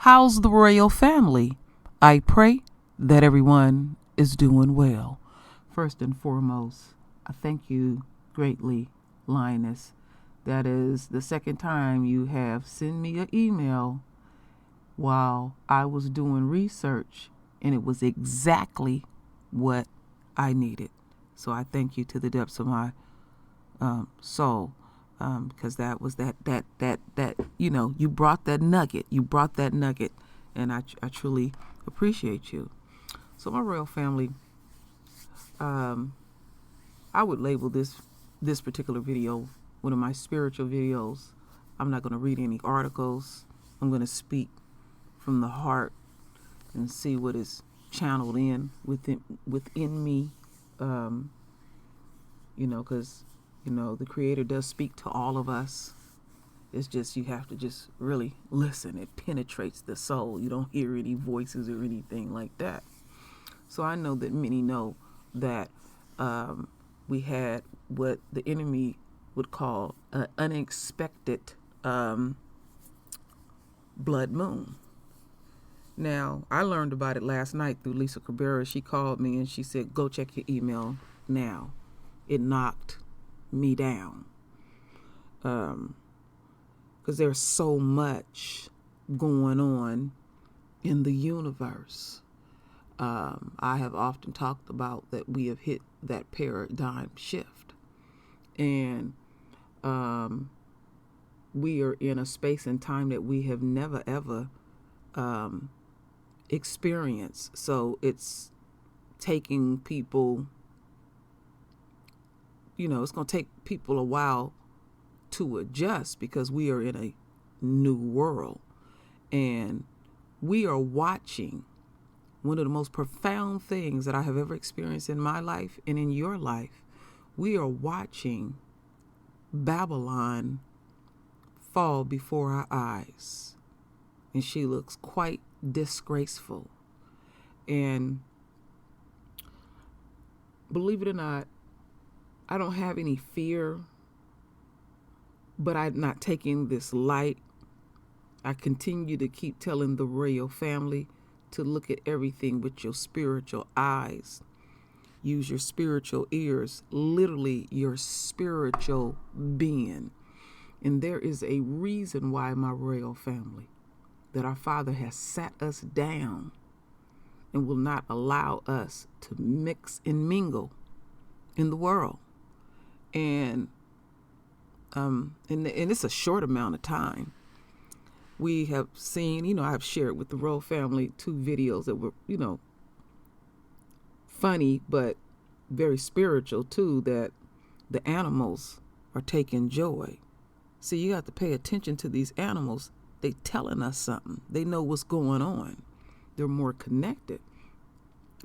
How's the royal family? I pray that everyone is doing well. First and foremost, I thank you greatly, Lioness. That is the second time you have sent me an email while I was doing research, and it was exactly what I needed. So I thank you to the depths of my soul, because that was that you brought that nugget, and I truly appreciate you. So my royal family, I would label this particular video one of my spiritual videos. I'm not going to read any articles. I'm going to speak from the heart and see what is channeled in within me, because the Creator does speak to all of us. It's just you have to just really listen. It penetrates the soul. You don't hear any voices or anything like that. So I know that many know that we had what the enemy would call an unexpected blood moon. Now, I learned about it last night through Lisa Cabrera. She called me and she said, go check your email now. It knocked me down. Because there's so much going on in the universe. I have often talked about that we have hit that paradigm shift. And we are in a space and time that we have never, ever experienced. So it's taking people, it's going to take people a while to adjust, because we are in a new world. And we are watching one of the most profound things that I have ever experienced in my life and in your life. We are watching Babylon fall before our eyes, and she looks quite disgraceful. And believe it or not, I don't have any fear, but I'm not taking this light. I continue to keep telling the royal family to look at everything with your spiritual eyes. Use your spiritual ears, literally your spiritual being. And there is a reason why, my royal family, that our Father has sat us down and will not allow us to mix and mingle in the world. And it's a short amount of time. We have seen, I've shared with the royal family 2 videos that were, funny, but very spiritual too, that the animals are taking joy. See, you have to pay attention to these animals. They telling us something. They know what's going on. They're more connected.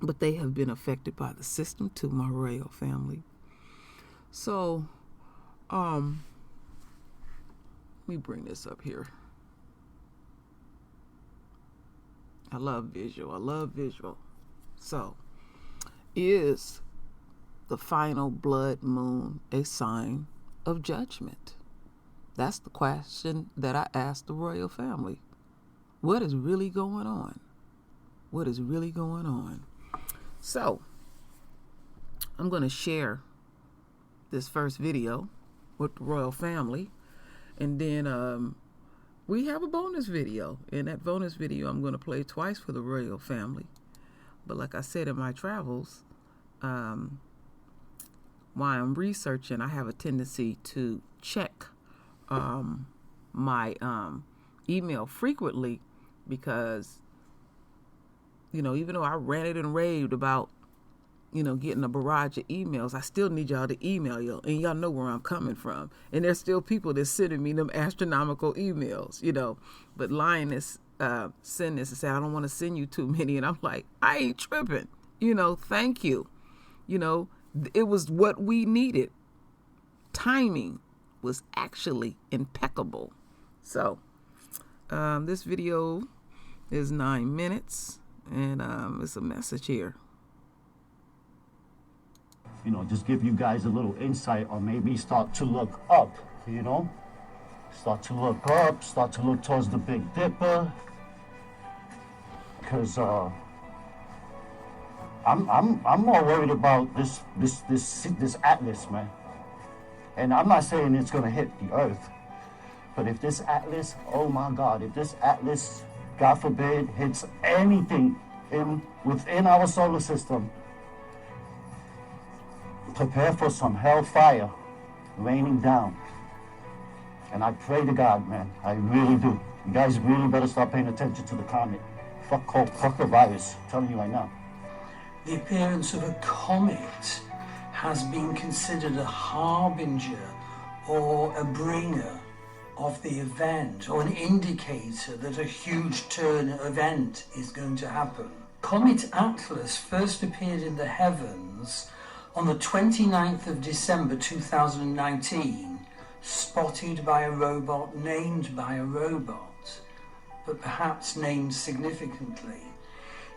But they have been affected by the system too, my royal family. So, let me bring this up here. I love visual. So, is the final blood moon a sign of judgment? That's the question that I asked the royal family. What is really going on? What is really going on? So, I'm going to share this first video with the royal family, and then we have a bonus video. In that bonus video, I'm going to play twice for the royal family. But like I said, in my travels, while I'm researching, I have a tendency to check my email frequently, because, even though I ranted and raved about, getting a barrage of emails, I still need y'all to email y'all, and y'all know where I'm coming from. And there's still people that's sending me them astronomical emails, But Lioness send this and say, I don't want to send you too many. And I'm like, I ain't tripping. Thank you. It was what we needed. Timing was actually impeccable. So this video is 9 minutes, and it's a message here. Just give you guys a little insight, or maybe start to look up, start to look up, start to look towards the Big Dipper, because I'm more worried about this Atlas, man. And I'm not saying it's gonna hit the Earth, but if this Atlas, oh my God, if this Atlas, God forbid, hits anything within our solar system, prepare for some hellfire raining down. And I pray to God, man, I really do. You guys really better start paying attention to the comet. Fuck the virus, I'm telling you right now. The appearance of a comet has been considered a harbinger or a bringer of the event, or an indicator that a huge turn event is going to happen. Comet Atlas first appeared in the heavens on the 29th of December 2019, spotted by a robot, named by a robot, but perhaps named significantly,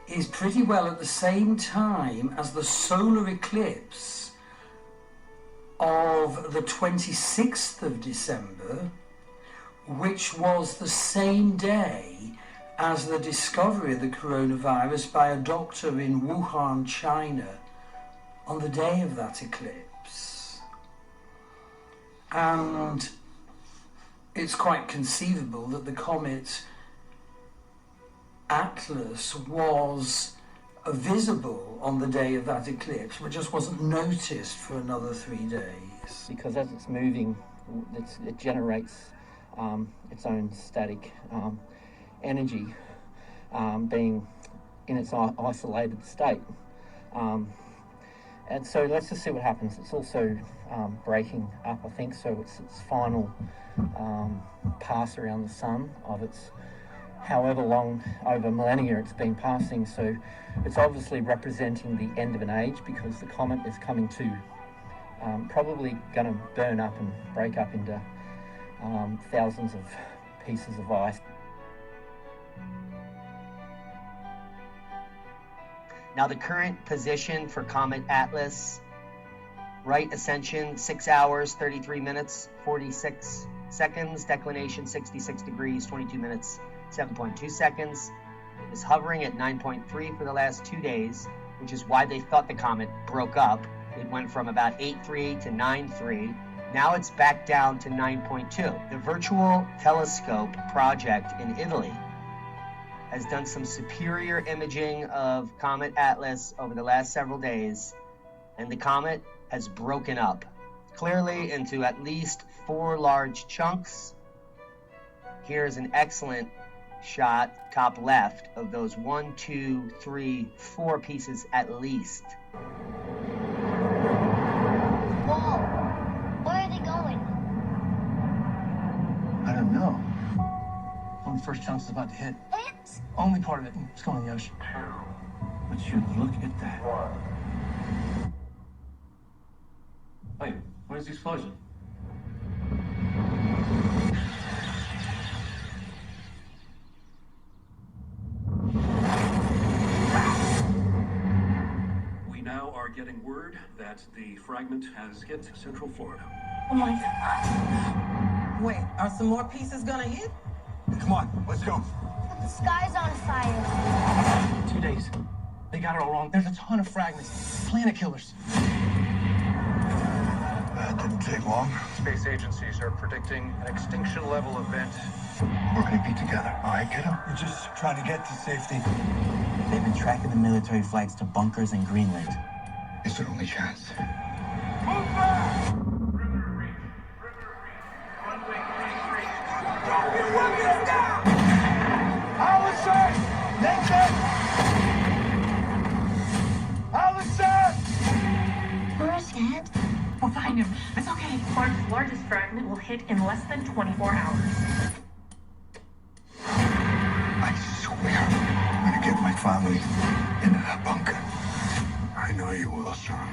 is pretty well at the same time as the solar eclipse of the 26th of December, which was the same day as the discovery of the coronavirus by a doctor in Wuhan, China, on the day of that eclipse. And it's quite conceivable that the comet Atlas was visible on the day of that eclipse, but just wasn't noticed for another 3 days. Because as it's moving, it generates its own static energy, being in its isolated state. And so let's just see what happens. It's also breaking up, I think, so it's its final pass around the sun of its however long, over millennia it's been passing. So it's obviously representing the end of an age, because the comet is coming to, probably going to burn up and break up into thousands of pieces of ice. Now the current position for Comet Atlas, right ascension 6 hours, 33 minutes, 46 seconds, declination 66 degrees, 22 minutes, 7.2 seconds. It is hovering at 9.3 for the last 2 days, which is why they thought the comet broke up. It went from about 8.3 to 9.3. Now it's back down to 9.2. The Virtual Telescope project in Italy has done some superior imaging of Comet Atlas over the last several days, and the comet has broken up, clearly into at least 4 large chunks. Here's an excellent shot, top left, of those 1, 2, 3, 4 pieces at least. Whoa! Where are they going? I don't know. One of the first chunks is about to hit. What? Only part of it. It's going in the ocean. But you look at that. Wait, where's the explosion? We now are getting word that the fragment has hit Central Florida. Oh my God. Wait, are some more pieces gonna hit? Come on, let's go. The sky's on fire. 2 days. They got it all wrong. There's a ton of fragments. Planet killers. That didn't take long. Space agencies are predicting an extinction level event. We're gonna be together. All right, kiddo? We're just trying to get to safety. They've been tracking the military flights to bunkers in Greenland. It's their only chance. Move back! Perimeter reach. Runway 33. Drop your weapons down! Allison! Nathan! Allison! Where's Dad? We'll find him. It's okay. Earth's largest fragment will hit in less than 24 hours. I swear, I'm gonna get my family into that bunker. I know you will, son.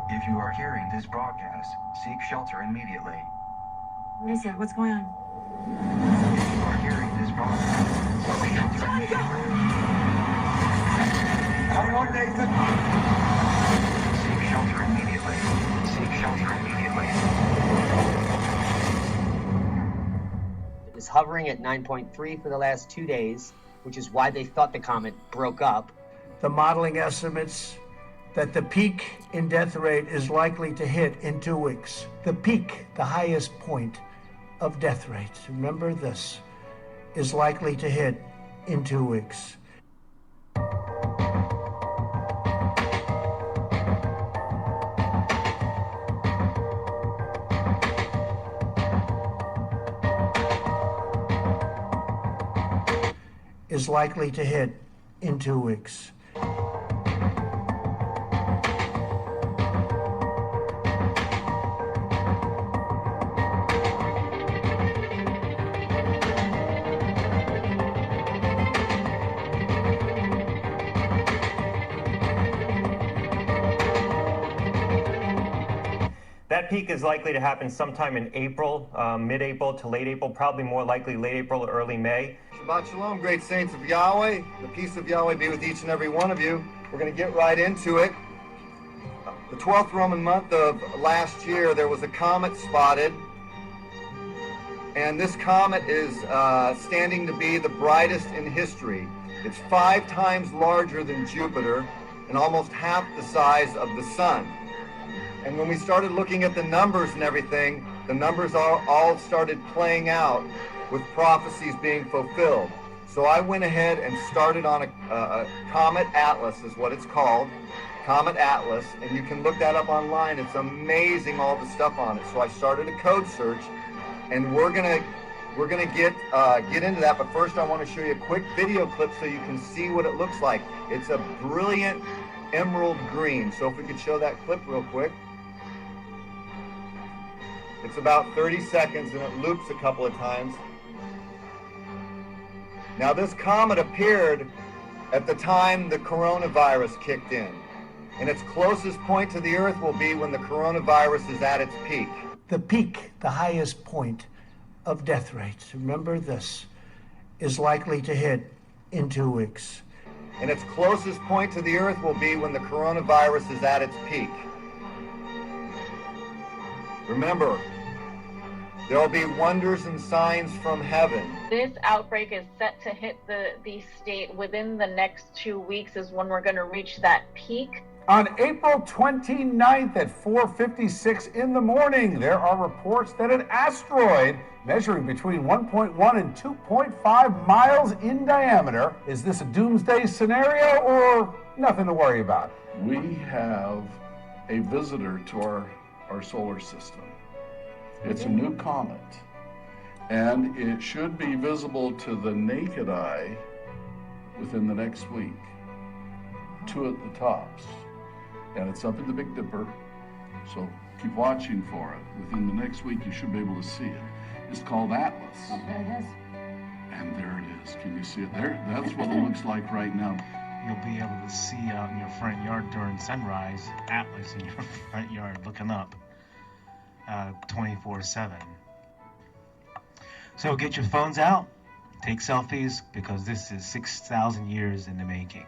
If you are hearing this broadcast, seek shelter immediately. What is it? What's going on? If you are hearing this broadcast, seek shelter immediately. Hang on, Nathan. Seek shelter immediately. Seek shelter immediately. The is hovering at 9.3 for the last 2 days, which is why they thought the comet broke up. The modeling estimates that the peak in death rate is likely to hit in 2 weeks. The peak, the highest point of death rate, remember this, is likely to hit in 2 weeks. Is likely to hit in 2 weeks. That peak is likely to happen sometime in April, mid-April to late April, probably more likely late April or early May. Shabbat Shalom, great saints of Yahweh. The peace of Yahweh be with each and every one of you. We're going to get right into it. The 12th Roman month of last year, there was a comet spotted. And this comet is standing to be the brightest in history. It's 5 times larger than Jupiter and almost half the size of the sun. And when we started looking at the numbers and everything, the numbers all started playing out with prophecies being fulfilled. So I went ahead and started on a Comet Atlas is what it's called, Comet Atlas, and you can look that up online. It's amazing all the stuff on it. So I started a code search, and we're gonna get into that. But first, I want to show you a quick video clip so you can see what it looks like. It's a brilliant emerald green. So if we could show that clip real quick. It's about 30 seconds and it loops a couple of times. Now this comet appeared at the time the coronavirus kicked in. And its closest point to the Earth will be when the coronavirus is at its peak. The peak, the highest point of death rate, remember this, is likely to hit in 2 weeks. And its closest point to the Earth will be when the coronavirus is at its peak. Remember, there will be wonders and signs from heaven. This outbreak is set to hit the state within the next 2 weeks is when we're going to reach that peak. On April 29th at 4:56 in the morning, there are reports that an asteroid measuring between 1.1 and 2.5 miles in diameter. Is this a doomsday scenario or nothing to worry about? We have a visitor to our solar system. It's a new comet, and it should be visible to the naked eye within the next week. 2 at the tops. And it's up in the Big Dipper, so keep watching for it. Within the next week, you should be able to see it. It's called Atlas. There it is. And there it is. Can you see it there? That's what it looks like right now. You'll be able to see out in your front yard during sunrise, Atlas in your front yard looking up 24/7. So get your phones out, take selfies, because this is 6,000 years in the making.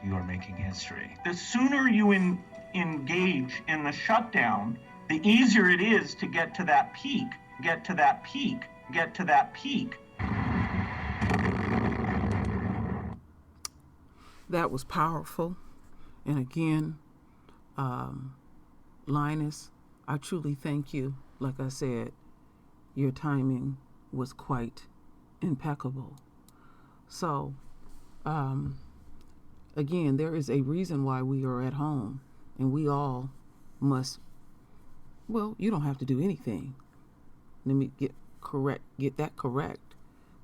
You are making history. The sooner you engage in the shutdown, the easier it is to get to that peak, get to that peak, get to that peak. That was powerful. And again, Linus, I truly thank you. Like I said, your timing was quite impeccable. So, again, there is a reason why we are at home, and we all must, well, you don't have to do anything. Let me get that correct.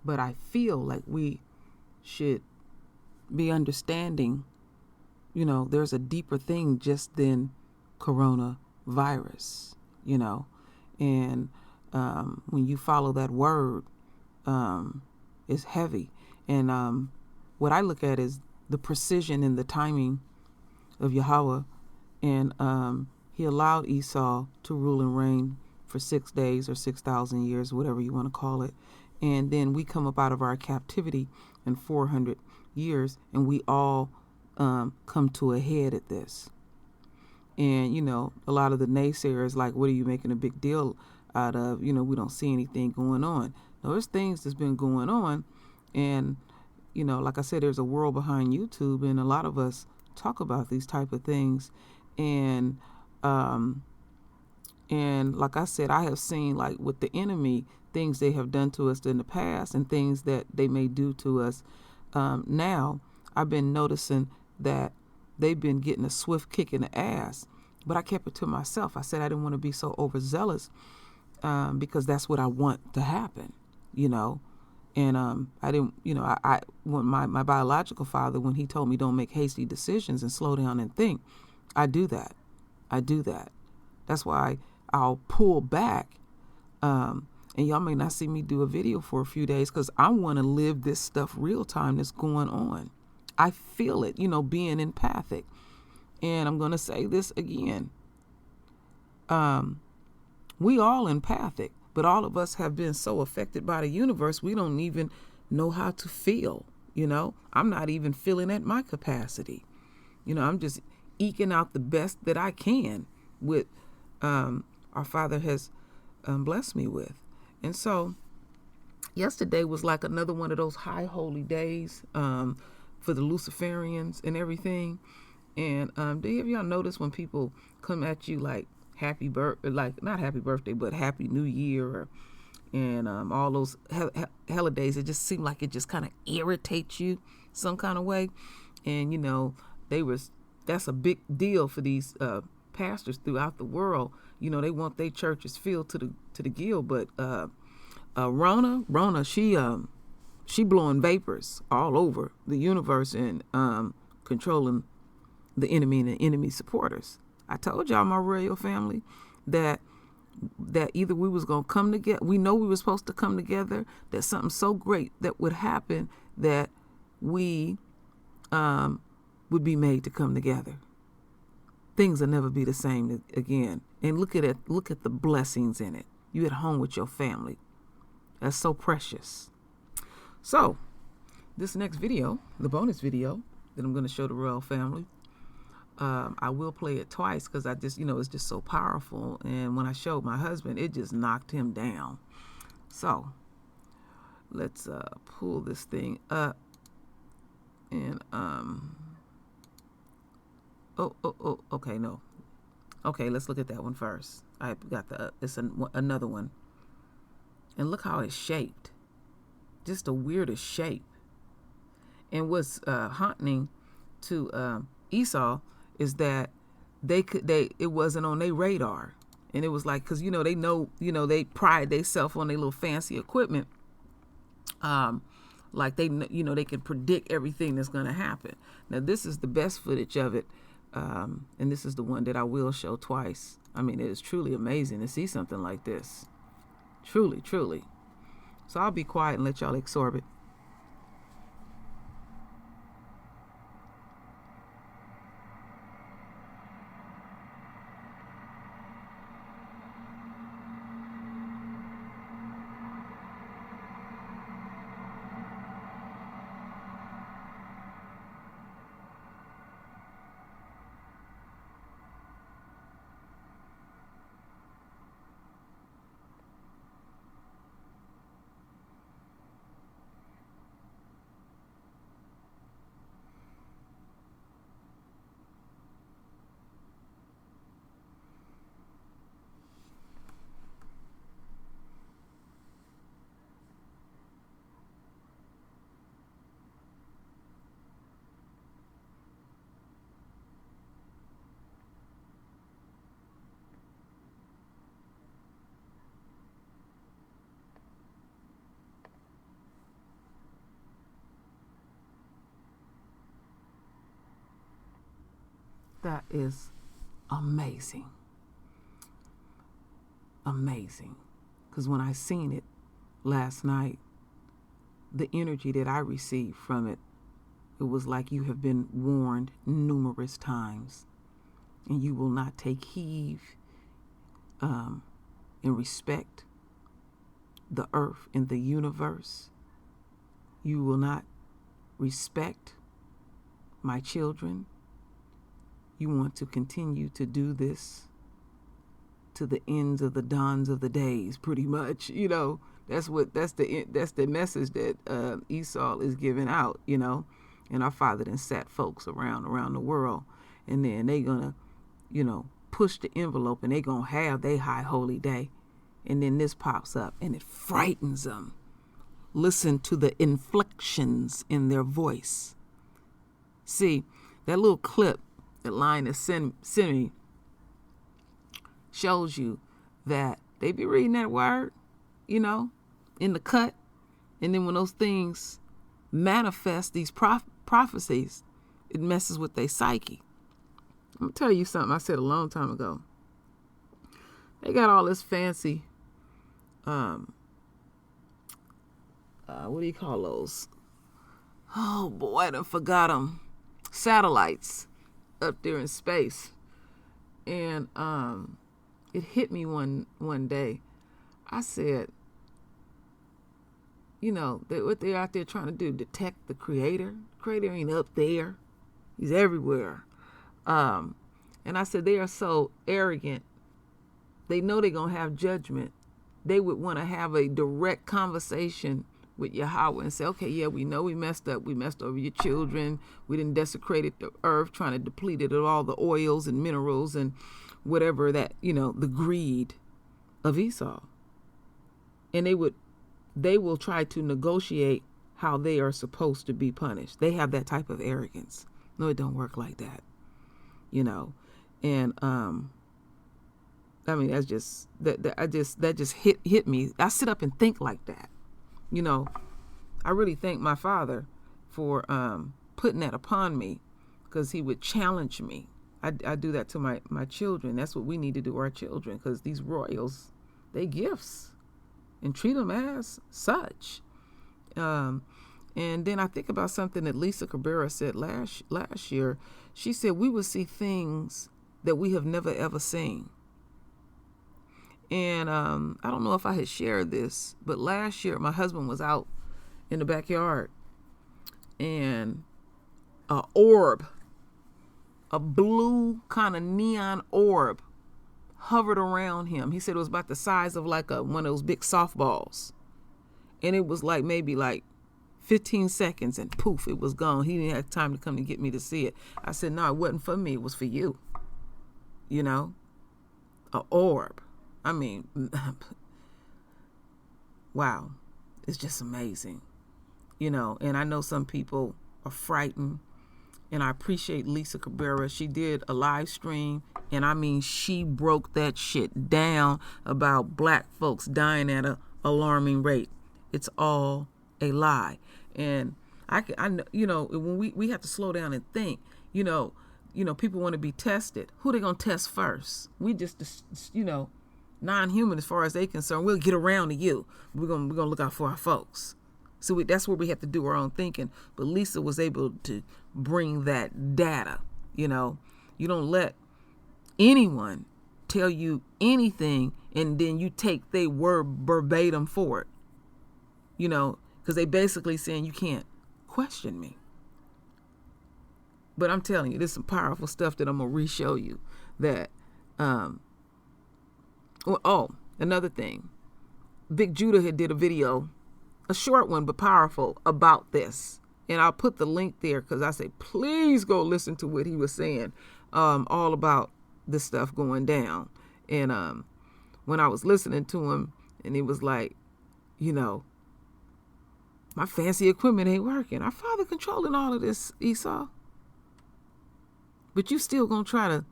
But I feel like we should be understanding, there's a deeper thing just than coronavirus, and when you follow that word, it's heavy. And what I look at is the precision and the timing of Yahweh. And he allowed Esau to rule and reign for 6 days or 6,000 years, whatever you want to call it. And then we come up out of our captivity in 400 years, and we all come to a head at this. And, a lot of the naysayers, like, what are you making a big deal out of? We don't see anything going on. There's things that's been going on, and like I said, there's a world behind YouTube, and a lot of us talk about these type of things, and like I said, I have seen, like, with the enemy, things they have done to us in the past and things that they may do to us now. I've been noticing that they've been getting a swift kick in the ass, but I kept it to myself. I said I didn't want to be so overzealous because that's what I want to happen, and I didn't, I when my biological father, when he told me don't make hasty decisions and slow down and think, I do that. That's why I'll pull back, and y'all may not see me do a video for a few days because I want to live this stuff real time that's going on. I feel it, being empathic. And I'm going to say this again. We all empathic, but all of us have been so affected by the universe, we don't even know how to feel, I'm not even feeling at my capacity. I'm just eking out the best that I can with our Father has blessed me with. And so yesterday was like another one of those high holy days for the Luciferians and everything. And do any of y'all notice when people come at you like happy birthday, like not happy birthday, but happy new year, and all those holidays, it just seemed like it just kind of irritates you some kind of way. And that's a big deal for these pastors throughout the world. They want their churches filled to the gill. But Rona, she blowing vapors all over the universe and controlling the enemy and the enemy supporters. I told y'all, my royal family, that either we was gonna come together. We know we were supposed to come together. That something so great that would happen that we would be made to come together. Things will never be the same again. And look at the blessings in it. You at home with your family. That's so precious. So this next video, the bonus video that I'm going to show the royal family, I will play it twice because I just, it's just so powerful. And when I showed my husband, it just knocked him down. So let's pull this thing up. And okay, no. Okay, let's look at that one first. I got it's another one. And look how it's shaped. Just the weirdest shape. And what's haunting to Esau is that it wasn't on their radar. And it was like, because they know, they pride themselves on their little fancy equipment. Like they can predict everything that's going to happen. Now this is the best footage of it, and this is the one that I will show twice. I mean, it is truly amazing to see something like this. Truly, truly. So I'll be quiet and let y'all absorb it. That is amazing. Amazing. Because when I seen it last night, the energy that I received from it, it was like you have been warned numerous times and you will not take heed and respect the earth and the universe. You will not respect my children. You want to continue to do this to the ends of the dawns of the days, pretty much. That's the message that Esau is giving out, you know. And our Father then sat folks around the world, and then they gonna, you know, push the envelope, and they gonna have their high holy day, and then this pops up, and it frightens them. Listen to the inflections in their voice. See, that little clip, that line that sent me, shows you that they be reading that word, you know, in the cut, and then when those things manifest, these prophecies, it messes with their psyche. I'm gonna tell you something I said a long time ago. They got all this fancy, what do you call those? Oh boy, I done forgot them. Satellites up there in space. And it hit me one day. I said, you know, what they're out there trying to do, detect the Creator. The Creator ain't up there. He's everywhere. And I said, they are so arrogant. They know they're going to have judgment. They would want to have a direct conversation with Yahweh and say, okay, yeah, we know we messed up. We messed over your children. We didn't desecrate the earth, trying to deplete it of all the oils and minerals and whatever that, you know, the greed of Esau. And they will try to negotiate how they are supposed to be punished. They have that type of arrogance. No, it don't work like that, you know. And I mean, that's just that just hit me. I sit up and think like that, you know. I really thank my Father for putting that upon me, because he would challenge me. I do that to my children. That's what we need to do to our children, because these royals, they gifts, and treat them as such. And then I think about something that Lisa Cabrera said last year. She said we will see things that we have never ever seen. And I don't know if I had shared this, but last year my husband was out in the backyard, and a orb, a blue kind of neon orb, hovered around him. He said it was about the size of like one of those big softballs. And it was like maybe like 15 seconds and poof, it was gone. He didn't have time to come to get me to see it. I said, no, it wasn't for me. It was for you. You know, a orb. I mean, wow. It's just amazing. You know, and I know some people are frightened. And I appreciate Lisa Cabrera. She did a live stream, and I mean, she broke that shit down about black folks dying at an alarming rate. It's all a lie. And I you know, when we have to slow down and think, you know, people want to be tested. Who they gonna test first? We just, you know, non-human as far as they concerned. We'll get around to you. We're gonna look out for our folks. So that's where we have to do our own thinking. But Lisa was able to bring that data. You know, you don't let anyone tell you anything and then you take their word verbatim for it. You know, because they basically saying you can't question me. But I'm telling you, there's some powerful stuff that I'm gonna re-show you. That, another thing, Big Judah had did a video, a short one but powerful, about this, and I'll put the link there because I say please go listen to what he was saying, all about this stuff going down. And when I was listening to him, and it was like, you know, my fancy equipment ain't working. Our Father controlling all of this, Esau. But you still gonna try to,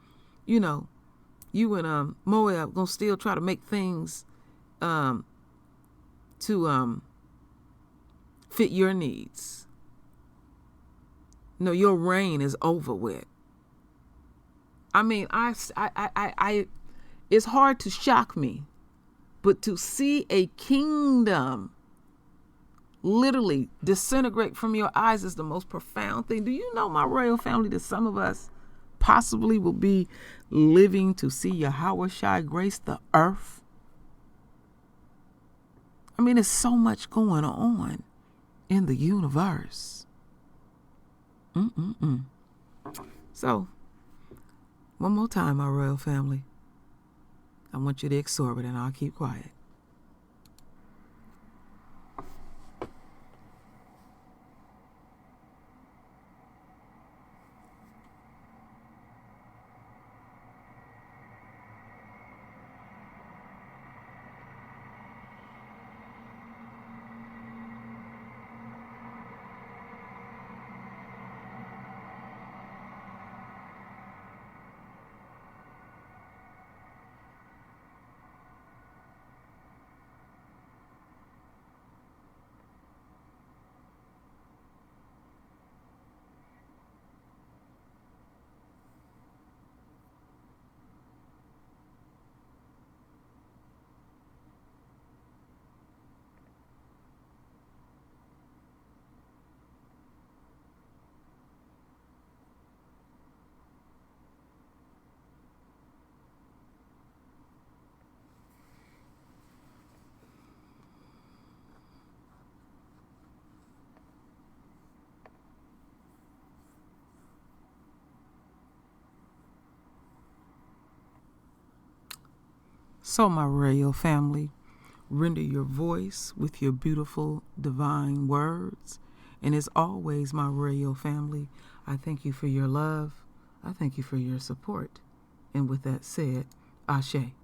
you know, you and Moab gonna still try to make things to fit your needs. No, your reign is over with. I mean, I it's hard to shock me, but to see a kingdom literally disintegrate from your eyes is the most profound thing. Do you know, my royal family, that some of us possibly will be living to see Yahweh Shai grace the earth? I mean, there's so much going on in the universe. So, one more time, my royal family. I want you to absorb it, and I'll keep quiet. So, my royal family, render your voice with your beautiful divine words. And as always, my royal family, I thank you for your love. I thank you for your support. And with that said, Ashe.